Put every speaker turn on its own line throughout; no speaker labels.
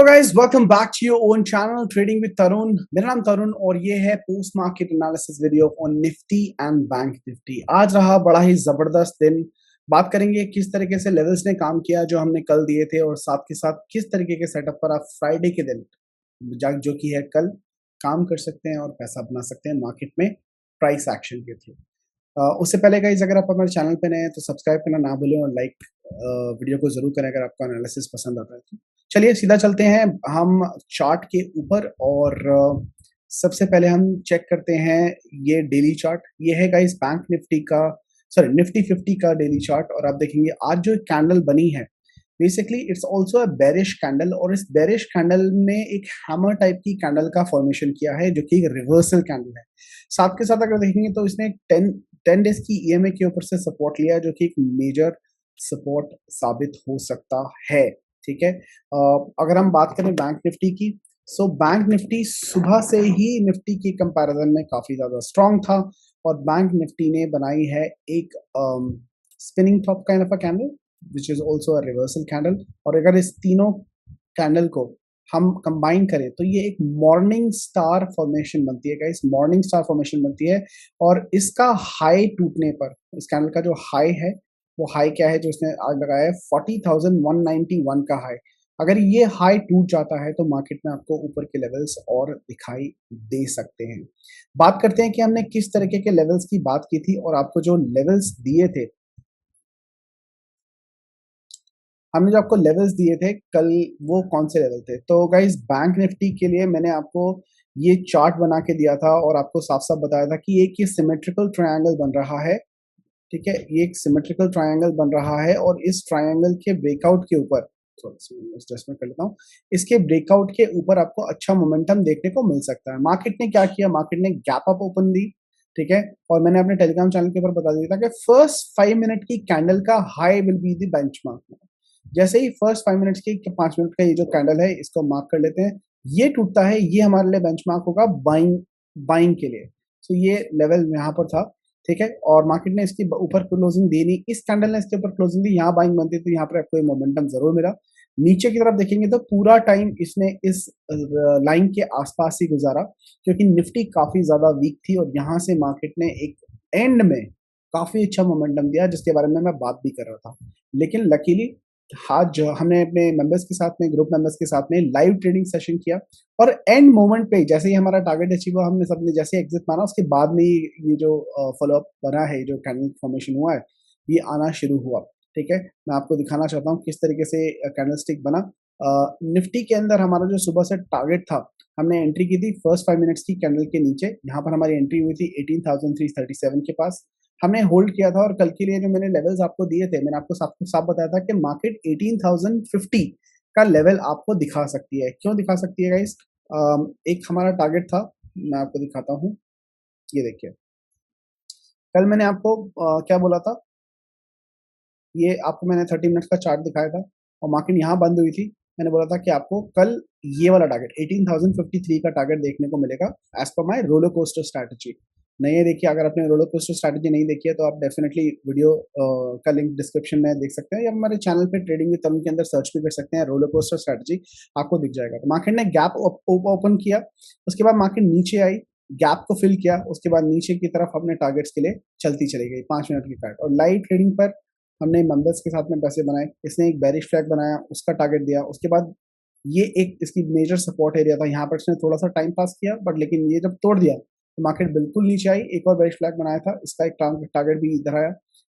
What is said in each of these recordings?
Hello guys, welcome back to your own channel trading with Tarun. मेरा नाम तरुण और ये है post market analysis video on Nifty and bank Nifty. आज रहा बड़ा ही जबरदस्त दिन। बात करेंगे किस तरीके से लेवल्स ने काम किया जो हमने कल दिए थे, और साथ के साथ किस तरीके के सेटअप पर आप फ्राइडे के दिन जो कि है कल, काम कर सकते हैं और पैसा बना सकते हैं मार्केट में प्राइस एक्शन के थ्रू। उससे पहले गाइस, अगर आप हमारे चैनल पे नए हैं तो सब्सक्राइब करना ना भूलें और लाइक वीडियो को जरूर करें अगर आपको एनालिसिस पसंद आता है तो। चलिए सीधा चलते हैं हम चार्ट के ऊपर, और सबसे पहले हम चेक करते हैं ये डेली चार्ट। ये है गाइस बैंक निफ्टी का, सॉरी निफ्टी 50 का डेली चार्ट। और आप देखेंगे आज जो कैंडल बनी है, basically it's also a bearish candle, और इस बेरिश कैंडल ने एक हैमर टाइप की कैंडल का फॉर्मेशन किया है जो कि एक रिवर्सल कैंडल है। साथ के साथ अगर देखेंगे तो इसने 10 डेज की ईएमए के ऊपर से सपोर्ट लिया है जो कि एक मेजर सपोर्ट साबित हो सकता है। ठीक है। अगर हम बात करें बैंक निफ्टी की, सो बैंक निफ्टी सुबह से ही निफ्टी की कंपैरिजन में काफी ज्यादा स्ट्रांग था, और बैंक निफ्टी ने बनाई है एक spinning top kind of a candle which is also a reversal candle. और अगर इस तीनों कैंडल को हम कंबाइन करें तो ये एक मॉर्निंग स्टार फॉर्मेशन बनती है गाइस, मॉर्निंग स्टार फॉर्मेशन बनती है। और इसका हाई टूटने पर, इस कैंडल का जो हाई है, वो हाई क्या है जो इसने आज लगाया है, 40,191 का हाई। अगर ये हाई टूट जाता है तो मार्केट में आपको ऊपर के लेवल्स और दिखाई दे सकते हैं। बात करते हैं कि हमने किस तरीके के लेवल्स की बात की थी, और आपको जो लेवल्स दिए थे, हमने जो आपको लेवल्स दिए थे कल, वो कौन से लेवल थे। तो गाइस बैंक निफ्टी के लिए मैंने आपको ये चार्ट बना के दिया था और आपको साफ साफ बताया था कि एक ये सिमेट्रिकल ट्रायंगल बन रहा है। ठीक है, ये एक सिमेट्रिकल ट्रायंगल बन रहा है, और इस ट्रायंगल के ब्रेकआउट के ऊपर, एडजस्टमेंट कर लेता हूँ, इसके ब्रेकआउट के ऊपर आपको अच्छा मोमेंटम देखने को मिल सकता है। मार्केट ने क्या किया, मार्केट ने गैप अप ओपन दी। ठीक है, और मैंने अपने टेलीग्राम चैनल के ऊपर बता दिया था कि फर्स्ट 5 मिनट की कैंडल का high will be the benchmark. जैसे ही फर्स्ट 5 मिनट्स की 5 मिनट का ये जो कैंडल है, इसको मार्क कर लेते हैं। ये टूटता है, ये हमारे लिए बेंचमार्क होगा बाइंग बाइंग के लिए। सो ये लेवल यहाँ पर था। ठीक है, और मार्केट ने इसके ऊपर क्लोजिंग दी नहीं, इस कैंडल ने इसके ऊपर क्लोजिंग दी, यहाँ बाइंग बनती तो यहाँ पर आपको मोमेंटम जरूर मिला। नीचे की तरफ देखेंगे तो पूरा टाइम इसने इस लाइन के आसपास ही गुजारा, क्योंकि निफ्टी काफी ज्यादा वीक थी, और यहाँ से मार्केट ने एक एंड में काफी अच्छा मोमेंटम दिया जिसके बारे में मैं बात भी कर रहा था। लेकिन लकीली आज जो हमने अपने मेंबर्स के साथ में, ग्रुप मेंबर्स के साथ में लाइव ट्रेडिंग सेशन किया, और एंड मोमेंट पे जैसे ही हमारा टारगेट अचीव हुआ, हमने सबने जैसे एग्जिट मारा, उसके बाद में ये जो फॉलो अप बना है, जो कैंडल फॉर्मेशन हुआ है, ये आना शुरू हुआ। ठीक है, मैं आपको दिखाना चाहता हूँ किस तरीके से कैंडल स्टिक बना। निफ्टी के अंदर हमारा जो सुबह से टारगेट था, हमने एंट्री की थी फर्स्ट 5 मिनट्स की कैंडल के नीचे। यहाँ पर हमारी एंट्री हुई थी 18,337 के पास, हमने होल्ड किया था। और कल के लिए जो मैंने लेवल्स आपको दिए थे, मैंने आपको साफ बताया था कि मार्केट 18,050 का लेवल आपको दिखा सकती है। क्यों दिखा सकती है गाइस? एक हमारा टारगेट था, मैं आपको दिखाता हूँ, ये देखिए। कल मैंने आपको क्या बोला था, ये आपको मैंने 30 मिनट्स का चार्ट दिखाया था, और मार्केट यहाँ बंद हुई थी। मैंने बोला था कि आपको कल ये वाला टारगेट 18,053 का टारगेट देखने को मिलेगा एज पर माई रोलर कोस्टर स्ट्रैटेजी। नहीं देखिए, अगर आपने रोलर कोस्टर स्ट्रैटेजी नहीं देखी है तो आप डेफिनेटली वीडियो का लिंक डिस्क्रिप्शन में देख सकते हैं, या हमारे चैनल पे ट्रेडिंग विद तरुण के अंदर सर्च भी कर सकते हैं, रोलर कोस्टर स्ट्रैटेजी आपको दिख जाएगा। तो मार्केट ने गैप ओपन किया, उसके बाद मार्केट नीचे आई, गैप को फिल किया, उसके बाद नीचे की तरफ अपने टारगेट्स के लिए चलती चली गई 5 मिनट की टारगेट। और लाइव ट्रेडिंग पर हमने मेंबर्स के साथ में पैसे बनाए, इसने एक बेरिश फ्लैग बनाया, उसका टारगेट दिया। उसके बाद ये एक इसकी मेजर सपोर्ट एरिया था, यहाँ पर इसने थोड़ा सा टाइम पास किया, बट लेकिन ये जब तोड़ दिया तो मार्केट बिल्कुल नीचे आई। एक और बेरिश फ्लैग बनाया था, इसका एक टारगेट भी इधर आया,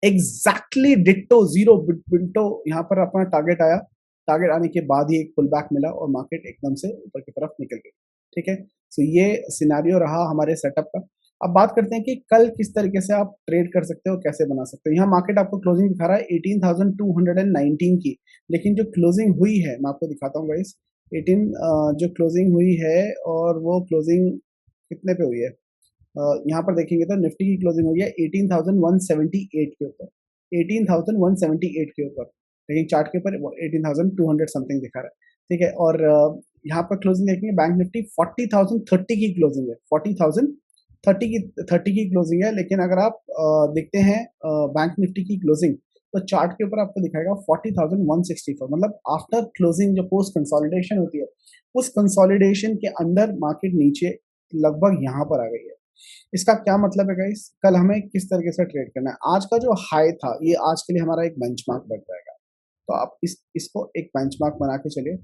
एग्जैक्टली डिट्टो जीरो बिंटो यहाँ पर अपना टारगेट आया। टारगेट आने के बाद ही एक पुल बैक मिला और मार्केट एकदम से ऊपर की तरफ निकल गई। ठीक है, सो ये सिनेरियो रहा हमारे सेटअप का। अब बात करते हैं कि कल किस तरीके से आप ट्रेड कर सकते हो, कैसे बना सकते हो। यहाँ मार्केट आपको क्लोजिंग दिखा रहा है 18,219 की, लेकिन जो क्लोजिंग हुई है मैं आपको दिखाता हूँ गाइस। 18 जो क्लोजिंग हुई है, और वो क्लोजिंग कितने पे हुई है, यहाँ पर देखेंगे तो निफ्टी की क्लोजिंग हुई है 18,178 के ऊपर, 18,178 के ऊपर, लेकिन चार्ट के ऊपर 18,200 समथिंग दिखा रहा है। ठीक है, और यहाँ पर क्लोजिंग देखेंगे बैंक निफ्टी 40,030 की क्लोजिंग है, 40,030 की क्लोजिंग है। लेकिन अगर आप देखते हैं बैंक निफ्टी की क्लोजिंग, तो चार्ट के ऊपर आपको दिखाएगा 40,164, मतलब आफ्टर क्लोजिंग जो पोस्ट कंसोलिडेशन होती है, उस कंसोलिडेशन के अंदर मार्केट नीचे लगभग यहाँ पर आ गई है। इसका क्या मतलब है गाइस, कल हमें किस तरीके से ट्रेड करना है। आज का जो हाई था ये आज के लिए हमारा एक बेंचमार्क बन जाएगा, तो आप इसको एक बेंचमार्क बना के चलिए,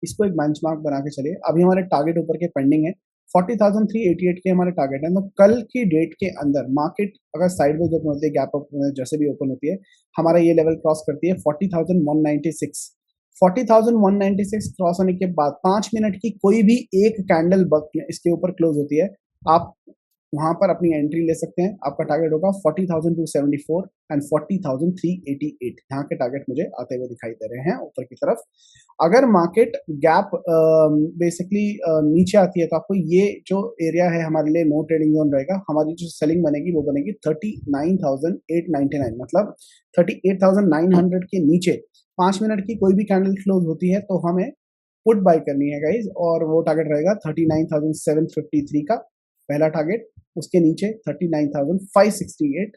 इसको एक बेंचमार्क बना के चलिए। अभी हमारे टारगेट ऊपर के पेंडिंग है, 40,388 के हमारे टारगेट है। तो कल की डेट के अंदर मार्केट अगर साइडवेज ओपन होती है, गैप अप जैसे भी ओपन होती है, हमारा ये लेवल क्रॉस करती है 40,196। 40,196 क्रॉस होने के बाद 5 मिनट की कोई भी एक कैंडल इसके ऊपर क्लोज होती है, आप वहां पर अपनी एंट्री ले सकते हैं। आपका टारगेट होगा 40,274 एंड 40,388, यहाँ के टारगेट मुझे आते हुए दिखाई दे रहे हैं ऊपर की तरफ। अगर मार्केट गैप बेसिकली नीचे आती है तो आपको ये जो एरिया है हमारे लिए नो ट्रेडिंग जोन रहेगा। हमारी जो सेलिंग बनेगी वो बनेगी 39,899, मतलब 38,900 के नीचे 5 मिनट की कोई भी कैंडल क्लोज होती है तो हमें पुट बाय करनी है गाइज, और वो टारगेट रहेगा 39,753 का पहला टारगेट। उसके नीचे 39,568,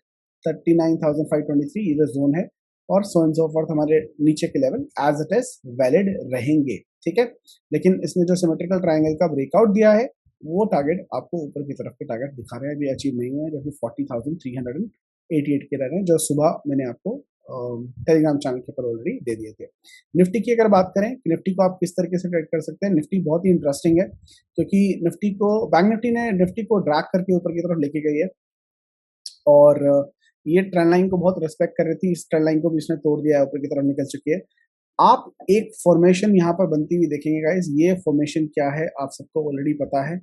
39,523 ये जो जोन है, और सो एंड सो फॉर्थ हमारे नीचे के level as it is valid रहेंगे, ठीक है। लेकिन इसने जो सिमेट्रिकल ट्रायंगल का ब्रेकआउट दिया है वो टारगेट आपको ऊपर की तरफ के टारगेट दिखा रहे हैं, अभी अचीव नहीं हुए हैं, जो कि 40,388 के रह रहे हैं, जो सुबह मैंने आपको टेलीग्राम चैनल के ऊपर ऑलरेडी दे दिए थे। निफ्टी की अगर बात करें कि निफ्टी को आप किस तरीके से ट्रेड कर सकते हैं, निफ्टी बहुत ही इंटरेस्टिंग है, क्योंकि निफ्टी को बैंक निफ्टी ने निफ्टी को ड्रैग करके ऊपर की तरफ लेके गई है, और ये ट्रेंड लाइन को बहुत रिस्पेक्ट कर रही थी, इस ट्रेंड लाइन को भी इसने तोड़ दिया है, ऊपर की तरफ निकल चुकी है। आप एक फॉर्मेशन यहाँ पर बनती हुई देखेंगे गाइस, ये फॉर्मेशन क्या है आप सबको ऑलरेडी पता है,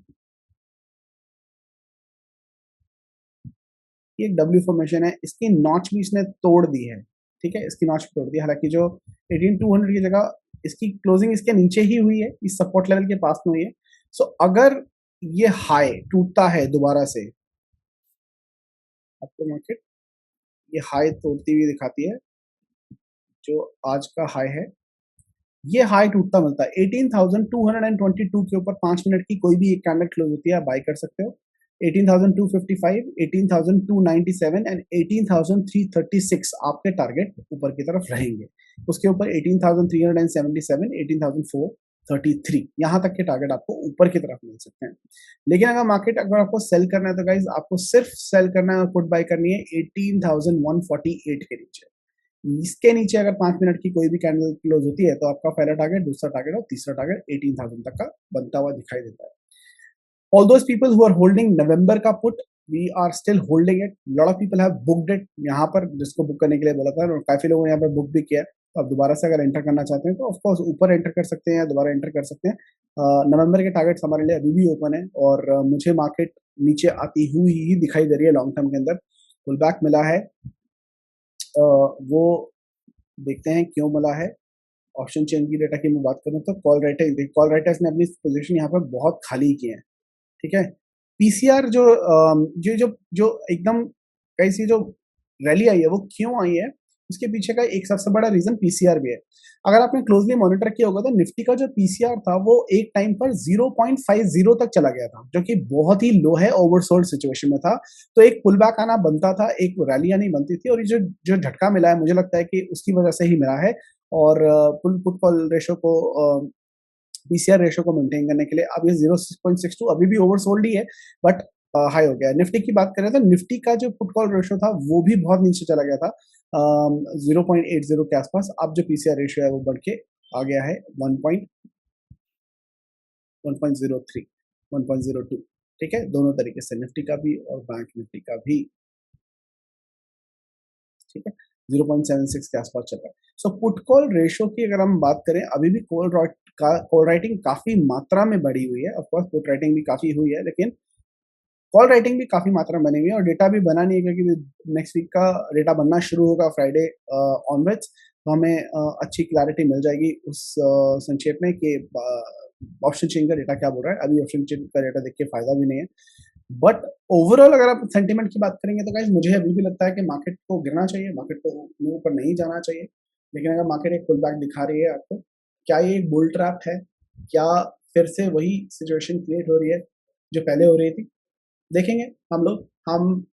ये एक डब्ल्यू फॉर्मेशन है, इसकी नॉच भी इसने तोड़ दी है, ठीक है, इसकी नॉच भी तोड़ दी। हालांकि जो 18,200 की जगह इसकी क्लोजिंग इसके नीचे ही हुई है, इस सपोर्ट लेवल के पास में हुई है। सो अगर ये हाई टूटता है दोबारा से, आपको मार्केट ये हाई तोड़ती हुई दिखाती है, जो आज का हाई है, ये हाई टूटता मिलता है 18,222 के ऊपर 5 मिनट की कोई भी एक कैंडल क्लोज होती है, आप बाय कर सकते हो। 18,255, 18,297 एंड 18,336 आपके टारगेट ऊपर की तरफ रहेंगे। उसके ऊपर 18,377, 18,433 यहाँ तक के टारगेट आपको ऊपर की तरफ मिल सकते हैं। लेकिन अगर मार्केट अगर आपको सेल करना है तो गाइज आपको सिर्फ सेल करना है और पुट बाय करनी है 18,148 के नीचे। इसके नीचे अगर 5 मिनट की कोई भी कैंडल क्लोज होती है तो आपका पहला टारगेट, दूसरा टारगेट और तीसरा टारगेट 18,000 तक का बनता हुआ दिखाई देता है। All those people who are holding नवंबर का put, we are still holding it. Lot of people have booked it. यहाँ पर जिसको बुक करने के लिए बोला था, और काफी लोगों ने यहाँ पर बुक भी किया है। तो आप दोबारा से अगर एंटर करना चाहते हैं तो ऑफ कोर्स ऊपर एंटर कर सकते हैं या दोबारा एंटर कर सकते हैं। नवंबर के टारगेट्स हमारे लिए अभी भी ओपन है, और मुझे मार्केट नीचे आती हुई ही दिखाई दे रही है लॉन्ग टर्म के अंदर। पुल बैक मिला है, वो देखते हैं क्यों मिला है। ऑप्शन चेन की डेटा की मैं बात करूं तो कॉल राइटर्स ने अपनी पोजीशन यहाँ पर बहुत खाली की है, ठीक है। पीसीआर जो जो जो जो एकदम कैसी जो रैली आई है वो क्यों आई है, उसके पीछे का एक सबसे बड़ा रीजन पीसीआर भी है। अगर आपने क्लोजली मॉनिटर किया होगा तो निफ्टी का जो पीसीआर था वो एक टाइम पर 0.50 तक चला गया था, जो कि बहुत ही लो है, ओवरसोल्ड सिचुएशन में था। तो एक पुल बैक आना बनता था, एक रैली आनी बनती थी, और ये जो जो झटका मिला है मुझे लगता है कि उसकी वजह से ही मिला है। और पुल पुट कॉल रेशो को पीसीआर रेशो को मेंटेन करने के लिए अब ये 0.62 अभी भी ओवरसोल्ड ही है, बट हाई हो गया है। निफ्टी की बात करें तो निफ्टी का जो पुट कॉल रेशो था वो भी बहुत नीचे चला गया था, 0.80 के आसपास। अब जो पीसीआर रेशो है वो बढ़ के आ गया है 1.03, 1.02, ठीक है, दोनों तरीके से निफ्टी का भी और बैंक निफ्टी का भी, ठीक है, 0.76 के आसपास चल रहा है। सो पुट कॉल रेशो की अगर हम बात करें, अभी भी कॉल राइटिंग काफी मात्रा में बढ़ी हुई है। ऑफकोर्स पुट राइटिंग भी काफी हुई है, लेकिन कॉल राइटिंग भी काफी मात्रा में बनी हुई है, और डेटा भी बना नहीं है, क्योंकि नेक्स्ट वीक का डेटा बनना शुरू होगा फ्राइडे ऑनवर्ड्स। तो हमें अच्छी क्लैरिटी मिल जाएगी उस संक्षेप में कि ऑप्शन चेन का डेटा क्या बोल रहा है। अभी ऑप्शन चेन का डेटा देख के फायदा भी नहीं है, बट ओवरऑल अगर आप सेंटिमेंट की बात करेंगे तो गाइस मुझे अभी भी लगता है कि मार्केट को गिरना चाहिए, मार्केट को ऊपर नहीं जाना चाहिए। लेकिन अगर मार्केट एक पुल बैक दिखा रही है आपको, क्या ये एक बुल ट्रैप है, क्या फिर से वही सिचुएशन क्रिएट हो रही है जो पहले हो रही थी, देखेंगे हम लोग। हम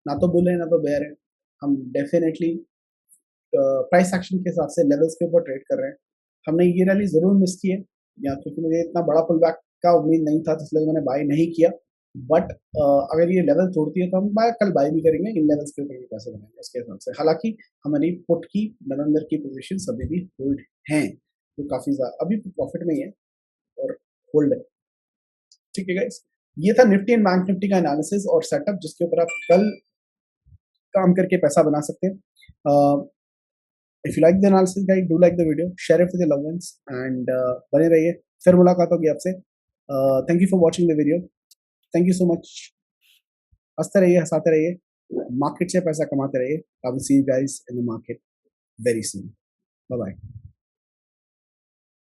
ना तो बुल है ना तो बेयर है, हम डेफिनेटली प्राइस एक्शन के हिसाब से लेवल्स के ऊपर ट्रेड कर रहे हैं। हमने ये रैली ज़रूर मिस की है, या क्योंकि मुझे इतना बड़ा पुल बैक का उम्मीद नहीं था, तो इसलिए मैंने बाय नहीं किया। बट अगर ये लेवल तोड़ती है तो हम कल बाय भी करेंगे, इन लेवल्स के ऊपर भी पैसे बनाएंगे उसके हिसाब से। हालांकि हमारी पुट की नवंबर की पोजीशन अभी भी होल्ड हैं, जो काफ़ी ज़्यादा अभी प्रॉफिट में ही है और होल्ड है। ठीक है गाइस, ये था निफ्टी एंड बैंक निफ्टी का एनालिसिस और सेटअप, जिसके ऊपर आप कल काम करके पैसा बना सकते हैं। If you like the analysis guys, do like the video, share it with your loved ones and बने रहिए। फिर मुलाकात होगी आपसे। Thank you for watching the video. Thank you so much. हंसते रहिए, हंसाते रहिए, मार्केट से पैसा कमाते रहिए। I will see you guys in the market very soon. Bye bye.